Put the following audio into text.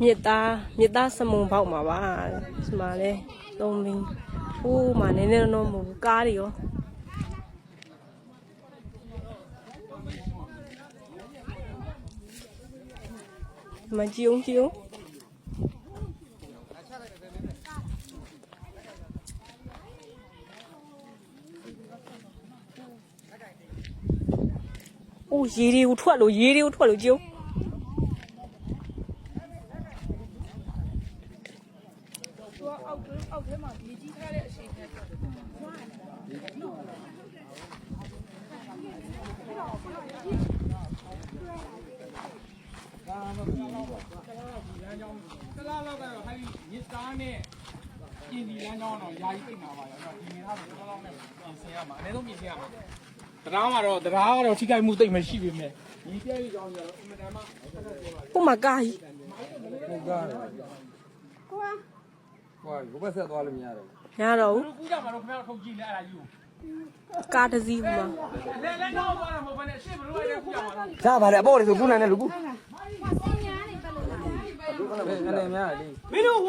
မြစ်သားစမုံပေါက်မှာပါဒီမှာလဲသုံးမင်းဟိုးမှာနည်းနည်းတော့မဟုတ်ဘူးကားတွေရောမကြည့်အောင်အိုးရေတွေကိုထွက်လို့ကြည့်အောင်အောက်ထဲမှာမြေကြီးထားတဲ့အချိန်နဲ့ထွက်တယ်။တလားလောက်ကတော့ဟာဒီမြစ်သားနဲ့ပြင်ဒီလမ်းကြောင်းတော့ယာယီသိမှာပါရော။ဒီနေသားဆိုတော့လောက်နဲ့ပြင်ဆင်ရမှာအနည်းဆုံးပြင်ဆင်ရမှာ။တရားကတော့ထိခိုက်မှုသိမ့်မရှိပေမဲ့ဒီပြည့်ရကြောင်းကျတော့အင်မတန်မှ ဟိုမှာကားကြီး ဟုတ်ကားဘယ်ဆက်သွားလို့မရတော့ ရတော့ဘူး ကူးကြမှာတော့ခင်ဗျားတို့ထုတ်ကြည့်လဲအဲ့ဒါယူ ကားတစ်စီးဟိုမှာ လဲတော့သွားတာမဟုတ်ဘဲနဲ့ရှေ့ဘလို့အဲ့ဒါကူးကြမှာတော့ စားပါလေအပေါ်လေဆိုခုနိုင်တယ်လူကူ မင်းတို့